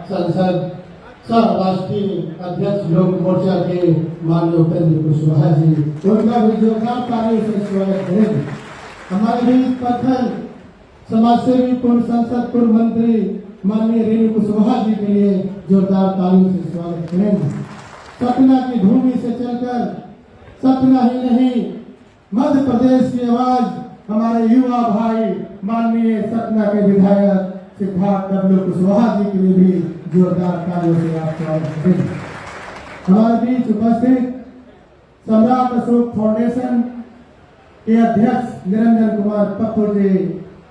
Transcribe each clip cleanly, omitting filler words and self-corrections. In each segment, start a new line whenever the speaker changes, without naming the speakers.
संसद सह राष्ट्रीय अध्यक्ष लोक मोर्चा के माननीय उपेंद्र कुशवाहा जी, उनका भी जोरदार तालियों से स्वागत करेंगे। हमारे बीच प्रखर समाजसेवी पूर्व संसद पूर्व मंत्री माननीय रेणु कुशवाहा जी के लिए जोरदार तालियों से स्वागत करेंगे। सतना की भूमि से चलकर सतना ही नहीं मध्य प्रदेश की आवाज हमारे युवा भाई माननीय सतना के विधायक सिद्धार्थ डब्ल्यू कुशवाहा जी के लिए भी जोरदार तालियों से आप स्वागत करेंगे। हमारे बीच उपस्थित सम्राट अशोक फाउंडेशन के अध्यक्ष निरंजन कुमार पप्पू जी,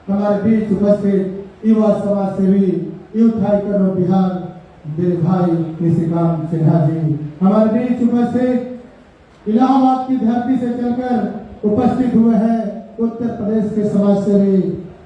हमारे बीच उपस्थित युवा समाज सेवी यूथ आइकन ऑफ बिहार मेरे भाई निशिकांत सिन्हा जी, हमारे बीच उपस्थित इलाहाबाद की धरती से चलकर उपस्थित हुए हैं उत्तर प्रदेश के समाज सेवी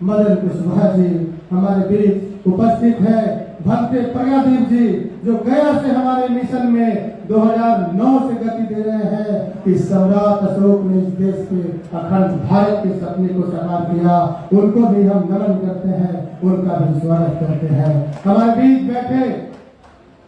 मदन कुशवाहा जी, हमारे बीच उपस्थित है भक्ते प्रज्ञादीप जी, जो गया से हमारे मिशन में 2009 से गति दे रहे हैं कि सम्राट अशोक ने इस देश के अखंड भारत के सपने को साकार किया। उनको भी हम नमन करते हैं, उनका भी स्वागत करते हैं। हमारे बीच बैठे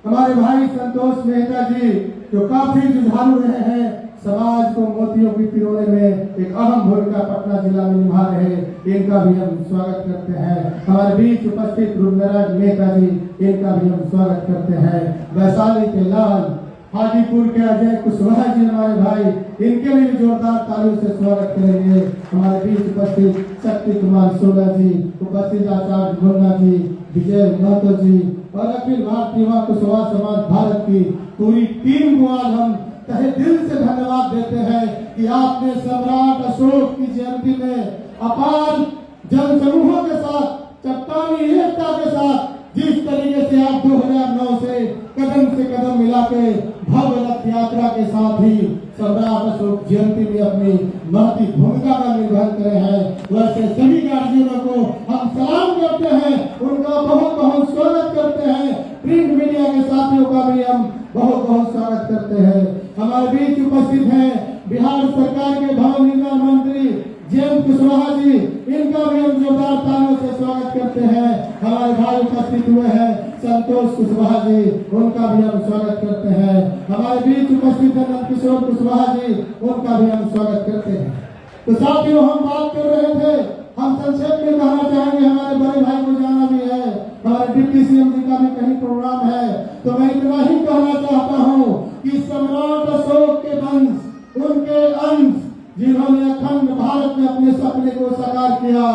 हमारे भाई संतोष मेहता जी, जो काफी जुझारू रहे हैं, समाज को मोतियों की पिरोने में एक अहम भूमिका पटना जिला में निभा रहे, इनका भी हम स्वागत करते हैं। हमारे बीच उपस्थित रुद्रनारायण मेहता जी, इनका भी हम स्वागत करते हैं। वैशाली के लाल, हाजीपुर के अजय कुशवाहा जी हमारे भाई, इनके लिए जोरदार तालियों से स्वागत करेंगे। हमारे बीच उपस्थित शक्ति कुमार सोला जी, उपस्थित आचार्य मुन्ना जी, विजय महतो जी और अखिल भारतीय युवा कुशवाहा समाज भारत की पूरी टीम को आज हम तहे दिल से धन्यवाद देते हैं कि आपने सम्राट अशोक की जयंती में अपार जन समूहों के साथ, चट्टानी एकता के साथ जिस तरीके से आप 2009 से कदम मिला के भव्य रथ यात्रा के साथ ही सम्राट अशोक जयंती में अपनी महती भूमिका का निर्वहन करे हैं, वैसे सभी गार्जियनों को हम सलाम करते हैं, उनका बहुत बहुत स्वागत करते हैं। प्रिंट मीडिया के साथियों का भी हम बहुत बहुत स्वागत करते हैं। हमारे बीच उपस्थित हैं बिहार सरकार के भवन निर्माण मंत्री जयंत कुशवाहा जी, इनका भी हम जोरदार तालियों से स्वागत करते हैं। हमारे भाई उपस्थित हुए हैं संतोष कुशवाहा जी, उनका भी हम स्वागत करते हैं। हमारे बीच उपस्थित है नंद किशोर कुशवाहा जी, उनका भी हम स्वागत करते हैं। तो साथियों, हम बात कर रहे थे, हम संक्षेप में कहना चाहेंगे, हमारे बड़े भाई को जाना भी है, हमारे डिप्टी सीएम जी का भी कहीं प्रोग्राम है, तो मैं इतना ही कहना चाहता हूँ कि सम्राट अशोक के वंश, उनके अंश जिन्होंने अखंड भारत में अपने सपने को साकार किया,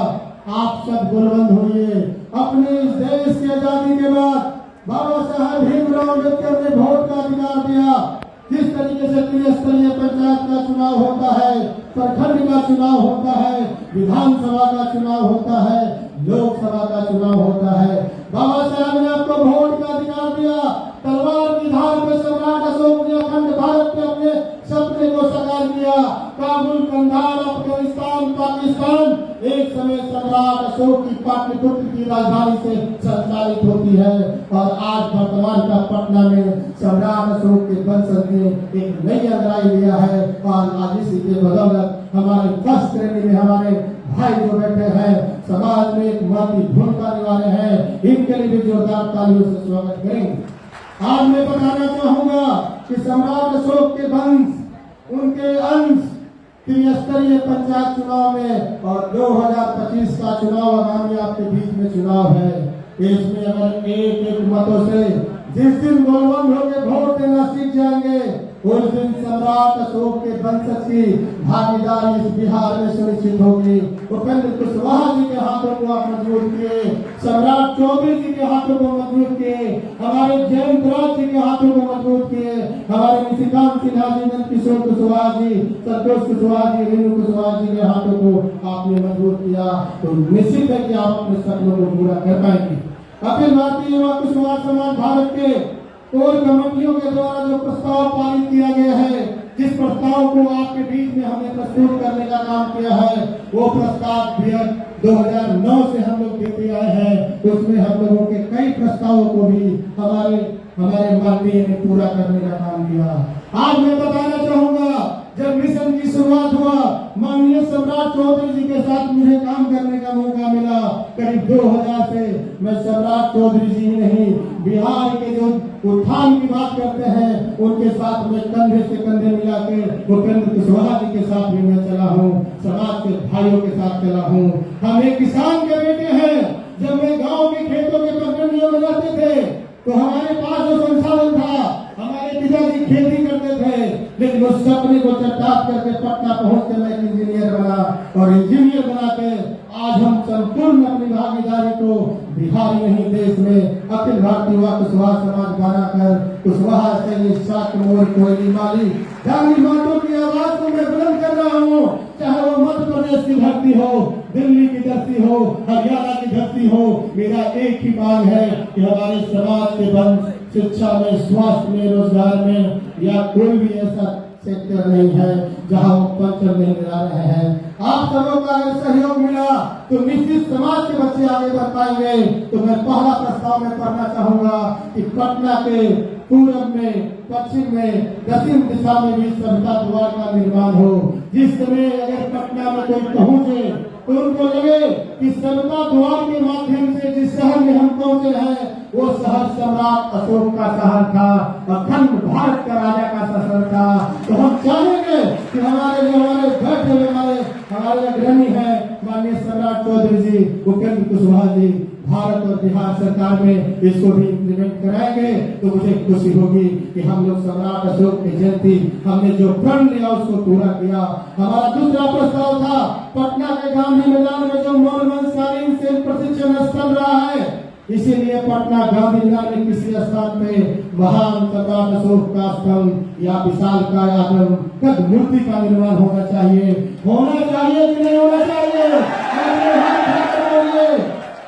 आप सब गुलबंद होइए। अपने इस देश की आजादी के बाद बाबा साहब भीमराव अम्बेडकर ने वोट का अधिकार दिया। जिस तरीके से त्रिस्तरीय पंचायत का चुनाव होता है, प्रखंड का चुनाव होता है, विधानसभा का चुनाव होता है, लोकसभा का चुनाव होता है, बाबा साहब ने आपको वोट का अधिकार दिया। तलवार की धार में सम्राट अशोक ने अखंड भारत में अपने सपने को साकार किया। काबुल, कंधार, अफगानिस्तान, पाकिस्तान एक समय सम्राट अशोक की पाटलिपुत्र की राजधानी से संचालित होती है, और आज वर्तमान का पटना में सम्राट अशोक के वंशज ने एक नई अंगराई लिया है। और आज इसी के बदौलत हमारे फर्स्ट श्रेणी में हमारे भाई जो बैठे हैं, समाज में एक महती भूमिका निभा रहे हैं, इनके लिए भी जोरदार तालियों से स्वागत करेंगे। आज मैं बताना चाहूंगा कि सम्राट अशोक के वंश, उनके अंश त्रिस्तरीय पंचायत चुनाव में और 2025 का चुनाव आगामी आपके बीच में चुनाव है, इसमें अगर एक मतों से जिस दिन गोलबंद होकर वोट देना सीख जाएंगे, उस दिन सम्राट अशोक के वंशज की भागीदारी इस बिहार में सुनिश्चित होगी। उपेंद्र कुशवाहा जी के हाथों को आप मजबूत किए, सम्राट चौधरी जी के हाथों को मजबूत किए, हमारे जयंत राज जी के हाथों को मजबूत किए, हमारे निशिकांत सिन्हा जी, नंद किशोर कुशवाहा जी, संतोष कुशवाहा जी, रेणु कुशवाहा जी के हाथों को आपने मजबूत किया, तो निश्चित है कि आप अपने सपनों को पूरा कर पाएंगे। अखिल भारतीय युवा कुशवाहा समाज भारत के कोर कमेटियों के द्वारा जो प्रस्ताव पारित किया गया है, जिस प्रस्ताव को आपके बीच में हमने प्रस्तुत करने का काम किया है, वो प्रस्ताव 2009 से हम लोग देते आए हैं। उसमें हम लोगों के कई प्रस्तावों को भी हमारे माननीय ने पूरा करने का काम किया। आज मैं बताना चाहूंगा, जब मिशन की शुरुआत हुआ, माननीय सम्राट चौधरी जी के साथ मुझे काम करने का मौका मिला। करीब 2000 से मैं सम्राट चौधरी जी नहीं, बिहार के जो उत्थान की बात करते हैं उनके साथ में कंधे से कंधे मिला के उपेंद्र कुशवाहा जी के साथ भी मैं चला हूँ, समाज के भाइयों के साथ चला हूँ। हम एक किसान के बेटे हैं। जब मैं गांव के खेतों के पगडंडियों में जाते थे तो हमारे पास जो संसाधन था, हमारे पिताजी खेती करते थे, लेकिन उस सपने को चट्टाट करके पटना पहुंच के मैं इंजीनियर बना और इंजीनियर बना के आज हम संपूर्ण अपनी भागीदारी को बिहार नहीं देश में अखिल भारतीय युवा कुशवाहा समाज बनाकर कुशवाहा से शाक्य मोर कोयली माली गांधी मातों की आवाज को मैं बुलंद कर रहा हूँ। चाहे वो मध्य प्रदेश की धरती हो, दिल्ली की धरती हो, हरियाणा की धरती हो, मेरा एक ही मांग है कि हमारे समाज के बंद शिक्षा में, स्वास्थ्य में, रोजगार में या कोई भी ऐसा सेक्टर नहीं है जहां वो पंचर नहीं मिला रहे हैं। आप सबों का अगर सहयोग मिला तो निश्चित समाज के बच्चे आगे बढ़ पाएंगे। तो मैं पहला प्रस्ताव में पढ़ना चाहूंगा कि पटना के पूर्व में, पश्चिम में, दक्षिण दिशा में भी सभ्यता द्वार का निर्माण हो। जिस समय अगर पटना में कोई पहुंचे तो उनको लगे कि सभ्यता द्वार के माध्यम से जिस शहर में हम पहुंचे हैं वो शहर सम्राट अशोक का शहर था, अखंड भारत का राजा का शहर था। तो हम चाहेंगे कि हमारे बैठे हुए हमारे अग्रणी है माननीय सम्राट चौधरी जी, उपेंद्र कुशवाहा जी, भारत और बिहार सरकार में इसको भी इम्प्लीमेंट कराएंगे तो मुझे खुशी होगी कि हम लोग सम्राट अशोक की जयंती हमने जो प्रण लिया उसको पूरा किया। हमारा दूसरा प्रस्ताव था पटना के गांधी मैदान में जो मौलवंशकालीन सेन प्रशिक्षण स्थल रहा है, इसीलिए पटना गांधी मैदान में किसी स्थान पे महान सम्राट अशोक का स्थल या विशाल काय आदम कद मूर्ति का निर्माण होना चाहिए कि नहीं होना चाहिए?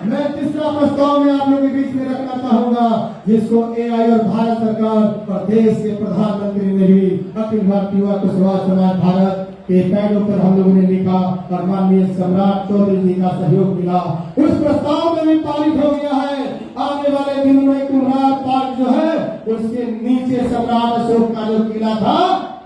मैं तीसरा प्रस्ताव में आप लोगों के बीच में रखना चाहूंगा जिसको एआई और भारत सरकार और देश के प्रधानमंत्री ने भी अखिल भारतीय युवा कुशवाहा समाज भारत के पैडों पर हम लोगों ने लिखा और माननीय सम्राट चौधरी जी का सहयोग मिला। उस प्रस्ताव में भी पारित हो गया है। आने वाले दिनों में कुम्हार पार्क जो है उसके नीचे सम्राट अशोक का जो किला था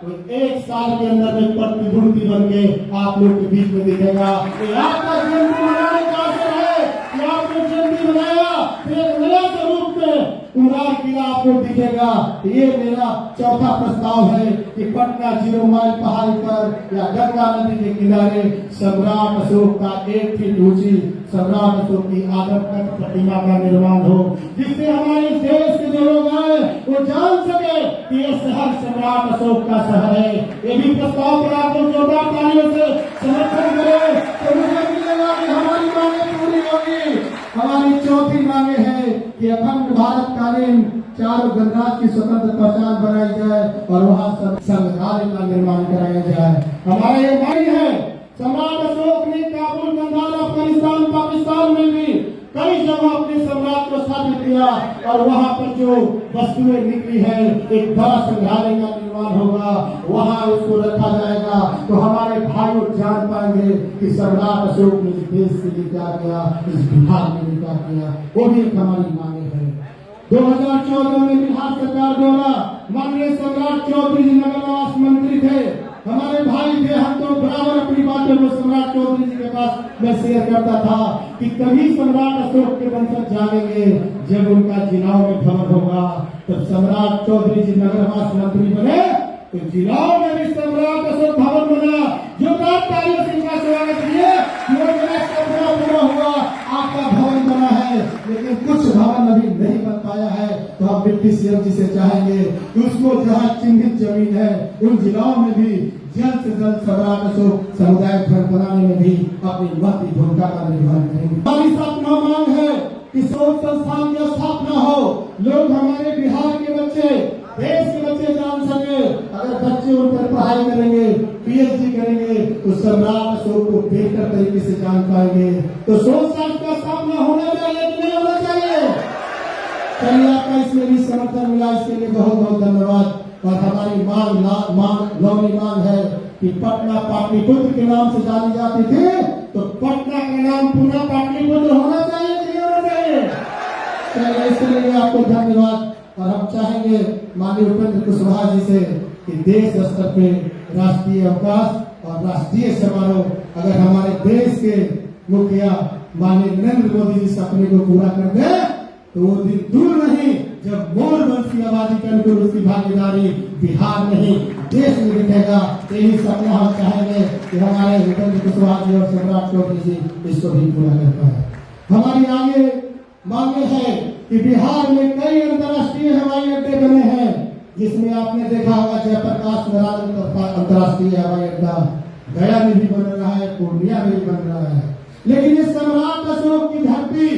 वो 1 साल के अंदर में प्रतिमूर्ति बन के आप लोग के बीच में दिखेगा। आपका जयंती मनाने का अवसर है कि आपने जयंती बनाया, एक नया स्वरूप में कुम्हार किला आपको दिखेगा। ये मेरा चौथा प्रस्ताव है कि पटना 0 माइल पहाड़ी पर या गंगा नदी के किनारे सम्राट अशोक का 1 फीट ऊंची सम्राट अशोक की आदमकद प्रतिमा का निर्माण हो, जिससे हमारे देश के जो लोग हैं वो जान सके कि ये शहर सम्राट अशोक का शहर है। ये भी प्रस्ताव पर आप लोग जोरदार तालियों से समर्थन करें तो मुझे मिलेगा कि हमारी मांगे पूरी होगी। हमारी चौथी मांगे है कि अखंड भारतकालीन चारों गणराज्य की स्वतंत्र पहचान बनाई जाए और वहाँ संग्रहालय का निर्माण कराया जाए। हमारा ये मांग है। सम्राट अशोक ने काबुल, कंधार, अफगानिस्तान, पाकिस्तान में भी कई जगह अपने सम्राट को स्थापित किया और वहाँ पर जो वस्तुएं निकली है एक बड़ा संग्रहालय का निर्माण होगा, वहाँ उसको रखा जाएगा तो हमारे भाई जान पाएंगे कि सम्राट अशोक ने इस देश के लिए क्या किया, इस बिहार में भी क्या किया। वो भी एक हमारी मांगे है। 2014 में बिहार सरकार द्वारा माननीय सम्राट चौधरी जी नगर निवास मंत्री थे, हमारे भाई थे। हम तो बराबर अपनी बातें को सम्राट चौधरी जी के पास मैं शेयर करता था कि कभी सम्राट अशोक के वंशज जानेंगे जब उनका जिलाओं में भवन होगा। तब सम्राट चौधरी जी नगर निवास मंत्री बने तो जिलाओं में भी सम्राट अशोक भवन बना। जो तालियों से इनका स्वागत किए, वो मेरा सपना पूरा हुआ, आपका भवन बना है। लेकिन कुछ भवन अभी नहीं बन पाया है तो हम डिप्टी सीएम जी से चाहेंगे कि उसको जहाँ चिन्हित जमीन है उन जिलाओं में भी जल्द से जल्द सम्राट अशोक समुदाय घर बनाने में भी अपनी महत्वपूर्ण भूमिका का निर्वहन करेंगे। हमारी 7वां मांग है कि शोध संस्थान की स्थापना हो, लोग हमारे बिहार के बच्चे, देश के बच्चे जान सके। अगर बच्चे उन पर पढ़ाई करेंगे, पीएचडी करेंगे तो सम्राट अशोक को बेहतर तरीके से जान पाएंगे। तो शोध संस्थान का स्थापना होना चाहिए कि नहीं होना चाहिए? चलिए, आपका इसमें भी समर्थन मिला, इसके लिए बहुत बहुत धन्यवाद। और हमारी नौवीं मांग है कि पटना पाटलिपुत्र के नाम से जानी जाती थी तो पटना का नाम पुनः पाटलिपुत्र होना चाहिए कि नहीं होना चाहिए? चलिए, इसके लिए आपको धन्यवाद। और हम चाहेंगे माननीय उपेंद्र कुशवाहा जी से कि देश स्तर पे राष्ट्रीय अवकाश और राष्ट्रीय समारोह अगर हमारे देश के मुखिया माननीय नरेंद्र मोदी जी सपने को पूरा कर दे तो वो दिन दूर नहीं जब मोरवंश की आबादी के अनुकूल उसकी भागीदारी बिहार नहीं देश में दिखेगा। यही सपना हम चाहेंगे कि हमारे उपेंद्र कुशवाहा जी और सम्राट चौधरी जी इसको भी पूरा कर पाए। हमारी आगे मांगे है कि बिहार में कई अंतर्राष्ट्रीय हवाई अड्डे बने हैं जिसमें आपने देखा होगा जयप्रकाश नारायण अंतर्राष्ट्रीय हवाई अड्डा गया में भी बन रहा है, पूर्णिया में भी बन रहा है। लेकिन ये सम्राट अशोक की धरती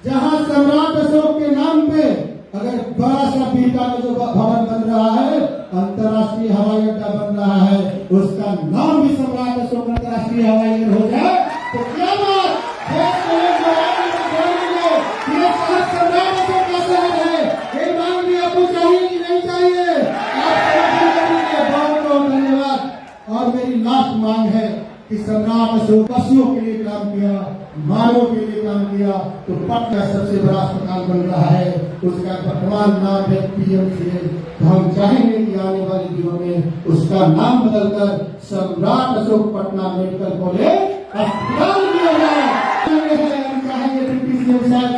जहां सम्राट अशोक के नाम पे अगर बड़ा सा बीटा में जो भवन बन रहा है अंतर्राष्ट्रीय हवाई अड्डा बन रहा है उसका नाम भी सम्राट अशोक अंतर्राष्ट्रीय हवाई अड्डा हो जाए तो क्या बात सम्राट अशोक का शहर है। ये मांग भी आपको चाहिए कि नहीं चाहिए? बहुत बहुत धन्यवाद। और मेरी लास्ट मांग है कि सम्राट अशोक पशुओं के लिए काम किया, मानव के लिए काम किया तो पटना सबसे बड़ा अस्पताल बन रहा है उसका वर्तमान नाम है पीएमसीएच। तो हम चाहेंगे कि आने वाले दिनों में उसका नाम बदलकर सम्राट अशोक पटना मेडिकल कॉलेज अस्पताल किया जाए। हम चाहेंगे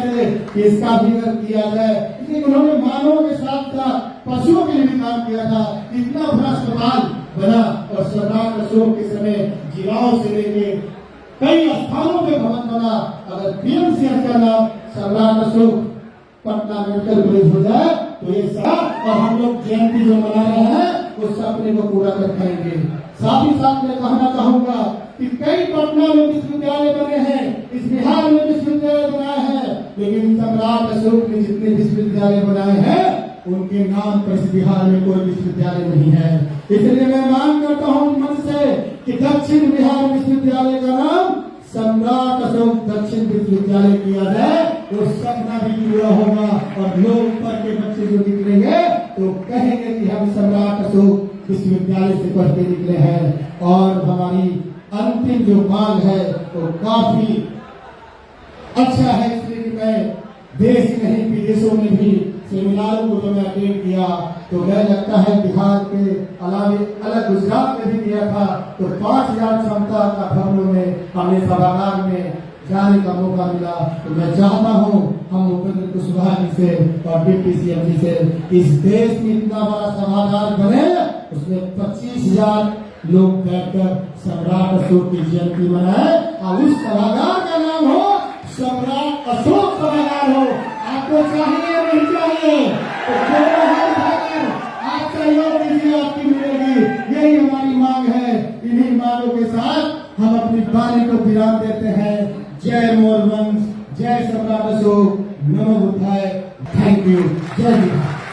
से इसका भी किया जाए इसलिए उन्होंने मानव के साथ साथ पशुओं के लिए भी काम किया था। इतना बड़ा अस्पताल बना और सम्राट अशोक के समय जिलाओं से लेके कई स्थानों पे भवन बना। अगर पीएमसीएच का नाम सम्राट अशोक पटना मेडिकल कॉलेज हो जाए तो ये सब और हम लोग जयंती जो मना रहे हैं उस सपने को पूरा कर पाएंगे। साथ ही साथ मैं कहना चाहूंगा कि कई पटना में विश्वविद्यालय बने हैं, इस बिहार में विश्वविद्यालय बनाए हैं, लेकिन सम्राट अशोक ने जितने विश्वविद्यालय बनाए हैं उनके नाम पर इस बिहार में कोई विश्वविद्यालय नहीं है। इसलिए मैं मांग करता हूँ मन से कि दक्षिण बिहार विश्वविद्यालय का नाम सम्राट अशोक दक्षिण विश्वविद्यालय किया जाए तो सपना भी पूरा होगा और लोग ऊपर के बच्चे जो निकलेंगे तो कहेंगे कि हम सम्राट अशोक विश्वविद्यालय से पढ़ के निकले हैं। और हमारी अंतिम जो मांग है तो काफी अच्छा है इसलिए कि मैं देश में ही विदेशों में भी सेमिनारों को जो मैं अटेंड किया तो मुझे लगता है बिहार के अलावे अलग गुजरात में भी किया था तो 5000 क्षमता का भवनों में हमें सभागार में जाने का मौका मिला। तो मैं चाहता हूँ हम उपेंद्र कुशवाहा जी से और डिप्टी सीएम जी से इस देश में इतना बड़ा सभागार बने उसमें 25000 लोग बैठकर सम्राट अशोक की जयंती मनाए और उस सभागार का नाम हो सम्राट अशोक सभागार हो। आपको चाहिए नहीं चाहिए तो आप सहयोग दीजिए आपकी मिलेगी। यही हमारी मांग है। इन्हीं मांगों के साथ हम अपनी वाणी को विराम देते हैं। जय मोरवंश, जय सम्राट अशोक, नमो बुद्धाय। Thank you. जय हिंद।